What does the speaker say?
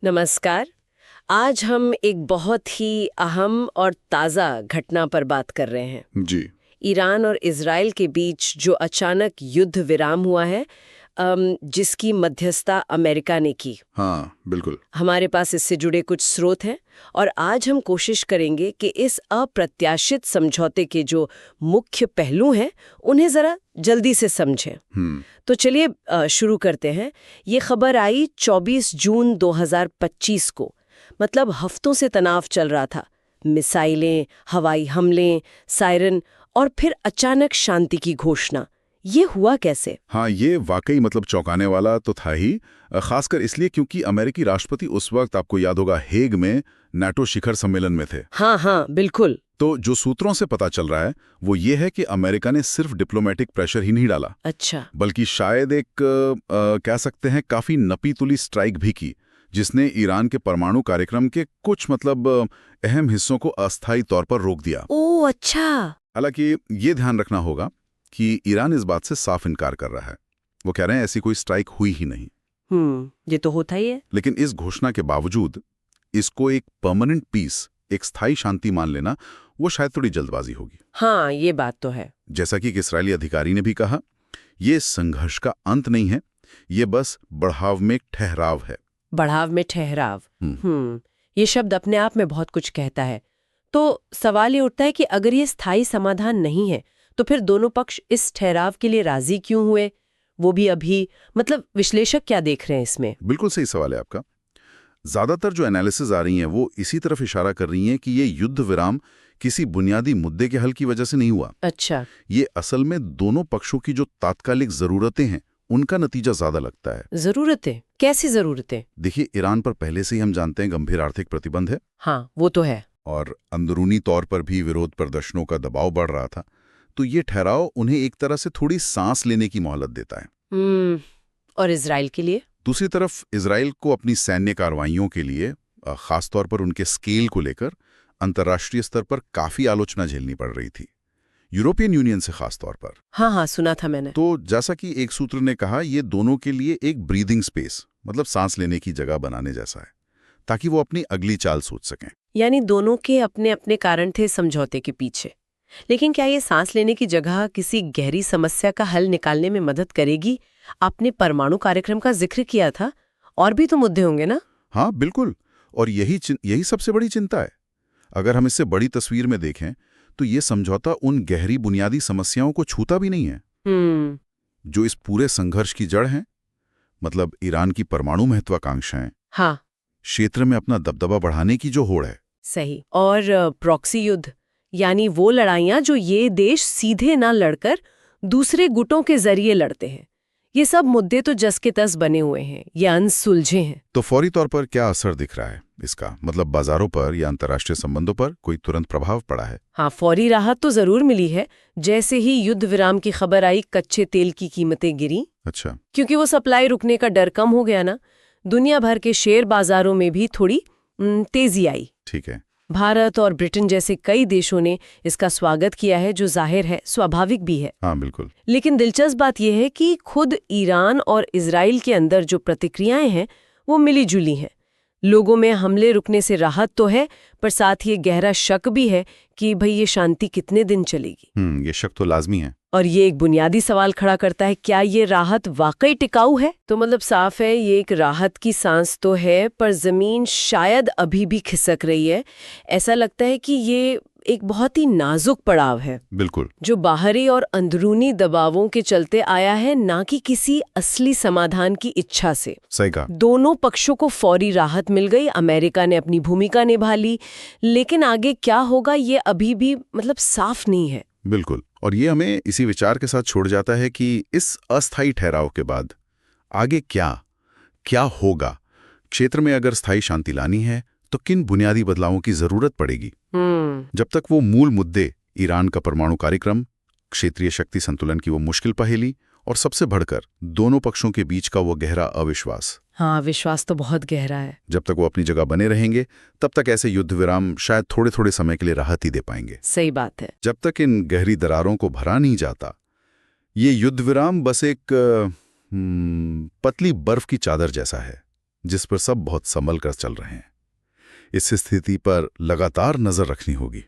नमस्कार। आज हम एक बहुत ही अहम और ताज़ा घटना पर बात कर रहे हैं। जी। ईरान और इज़राइल के बीच जो अचानक युद्ध विराम हुआ है, जिसकी मध्यस्थता अमेरिका ने की। हाँ, बिल्कुल। हमारे पास इससे जुड़े कुछ स्रोत हैं और आज हम कोशिश करेंगे कि इस अप्रत्याशित समझौते के जो मुख्य पहलू हैं उन्हें ज़रा जल्दी से समझें। तो चलिए शुरू करते हैं। ये खबर आई 24 जून 2025 को। मतलब हफ्तों से तनाव चल रहा था। मिसाइलें, हवाई हमले, सायरन और फिर अचानक शांति की घोषणा। ये हुआ कैसे? हाँ, ये वाकई चौंकाने वाला तो था ही, खासकर इसलिए क्योंकि अमेरिकी राष्ट्रपति उस वक्त, आपको याद होगा, हेग में नाटो शिखर सम्मेलन में थे। हाँ हाँ, बिल्कुल। तो जो सूत्रों से पता चल रहा है वो ये है कि अमेरिका ने सिर्फ डिप्लोमेटिक प्रेशर ही नहीं डाला, अच्छा। बल्कि शायद एक कह सकते हैं काफी नपी तुली स्ट्राइक भी की, जिसने ईरान के परमाणु कार्यक्रम के कुछ अहम हिस्सों को अस्थायी तौर पर रोक दिया। ओह अच्छा। हालांकि ये ध्यान रखना होगा कि ईरान इस बात से साफ इनकार कर रहा है। वो कह रहे हैं ऐसी कोई स्ट्राइक हुई ही नहीं। ये तो होता ही है। लेकिन इस घोषणा के बावजूद इसको एक परमानेंट पीस, एक स्थायी शांति मान लेना, वो शायद थोड़ी जल्दबाजी होगी। हाँ, ये बात तो है। जैसा कि एक इस्राएली अधिकारी ने भी कहा, ये संघर्ष का अंत नहीं है, ये बस बढ़ाव में ठहराव है। बढ़ाव में ठहराव। ये शब्द अपने आप में बहुत कुछ कहता है। तो सवाल ये उठता है कि अगर ये स्थायी समाधान नहीं है तो फिर दोनों पक्ष इस ठहराव के लिए राजी क्यों हुए? वो भी अभी, विश्लेषक क्या देख रहे हैं इसमें? बिल्कुल सही सवाल है आपका। ज्यादातर जो एनालिसिस आ रही हैं वो इसी तरफ इशारा कर रही हैं कि ये युद्ध विराम किसी बुनियादी मुद्दे के हल की वजह से नहीं हुआ। अच्छा। ये असल में दोनों पक्षों की जो तात्कालिक जरूरतें हैं उनका नतीजा ज्यादा लगता है। जरूरतें? कैसी जरूरतें? देखिए, ईरान पर पहले से ही हम जानते हैं गंभीर आर्थिक प्रतिबंध है। हाँ, वो तो है। और अंदरूनी तौर पर भी विरोध प्रदर्शनों का दबाव बढ़ रहा था। तो ये ठहराव उन्हें एक तरह से थोड़ी सांस लेने की मोहलत देता है। और इजराइल के लिए? दूसरी तरफ इजराइल को अपनी सैन्य कार्रवाइयों के लिए, खासतौर पर उनके स्केल को लेकर, अंतर्राष्ट्रीय स्तर पर काफी आलोचना झेलनी पड़ रही थी, यूरोपियन यूनियन से खासतौर पर। हाँ हाँ, सुना था मैंने। तो जैसा कि एक सूत्र ने कहा, ये दोनों के लिए एक ब्रीदिंग स्पेस, सांस लेने की जगह बनाने जैसा है, ताकि वो अपनी अगली चाल सोच सकें। यानी दोनों के अपने अपने कारण थे समझौते के पीछे। लेकिन क्या ये सांस लेने की जगह किसी गहरी समस्या का हल निकालने में मदद करेगी? आपने परमाणु कार्यक्रम का जिक्र किया था, और भी तो मुद्दे होंगे ना? हाँ बिल्कुल, और यही सबसे बड़ी चिंता है। अगर हम इससे बड़ी तस्वीर में देखें तो ये समझौता उन गहरी बुनियादी समस्याओं को छूता भी नहीं है जो इस पूरे संघर्ष की जड़ हैं। ईरान की परमाणु महत्वाकांक्षाएं, हाँ, क्षेत्र में अपना दबदबा बढ़ाने की जो होड़ है। सही। और प्रॉक्सी युद्ध, यानी वो लड़ाइयां जो ये देश सीधे ना लड़कर दूसरे गुटों के जरिए लड़ते हैं। ये सब मुद्दे तो जस के तस बने हुए हैं, ये अनसुलझे हैं। तो फौरी तौर पर क्या असर दिख रहा है इसका? बाजारों पर या अंतर्राष्ट्रीय संबंधों पर कोई तुरंत प्रभाव पड़ा है? हाँ, फौरी राहत तो जरूर मिली है। जैसे ही युद्ध विराम की खबर आई, कच्चे तेल की कीमतें गिरी। अच्छा। क्योंकि वो सप्लाई रुकने का डर कम हो गया ना। दुनिया भर के शेयर बाजारों में भी थोड़ी तेजी आई। ठीक है। भारत और ब्रिटेन जैसे कई देशों ने इसका स्वागत किया है, जो जाहिर है स्वाभाविक भी है। हाँ बिल्कुल। लेकिन दिलचस्प बात यह है कि खुद ईरान और इजराइल के अंदर जो प्रतिक्रियाएं हैं वो मिली जुली हैं। लोगों में हमले रुकने से राहत तो है, पर साथ ही गहरा शक भी है कि भाई ये शांति कितने दिन चलेगी। ये शक तो लाजमी है। और ये एक बुनियादी सवाल खड़ा करता है, क्या ये राहत वाकई टिकाऊ है? तो साफ है, ये एक राहत की सांस तो है, पर जमीन शायद अभी भी खिसक रही है। ऐसा लगता है कि ये एक बहुत ही नाजुक पड़ाव है। बिल्कुल। जो बाहरी और अंदरूनी दबावों के चलते आया है, ना कि किसी असली समाधान की इच्छा से। सही कहा। दोनों पक्षों को फौरी राहत मिल गई, अमेरिका ने अपनी भूमिका निभा ली, लेकिन आगे क्या होगा ये अभी भी साफ नहीं है। बिल्कुल। और ये हमें इसी विचार के साथ छोड़ जाता है कि इस अस्थायी ठहराव के बाद आगे क्या होगा। क्षेत्र में अगर स्थायी शांति लानी है तो किन बुनियादी बदलावों की जरूरत पड़ेगी? जब तक वो मूल मुद्दे, ईरान का परमाणु कार्यक्रम, क्षेत्रीय शक्ति संतुलन की वो मुश्किल पहेली, और सबसे बढ़कर दोनों पक्षों के बीच का वो गहरा अविश्वास। हाँ, विश्वास तो बहुत गहरा है। जब तक वो अपनी जगह बने रहेंगे, तब तक ऐसे युद्ध विराम शायद थोड़े थोड़े समय के लिए राहत ही दे पाएंगे। सही बात है। जब तक इन गहरी दरारों को भरा नहीं जाता, ये युद्ध विराम बस एक पतली बर्फ की चादर जैसा है, जिस पर सब बहुत संभल कर चल रहे हैं। इस स्थिति पर लगातार नजर रखनी होगी।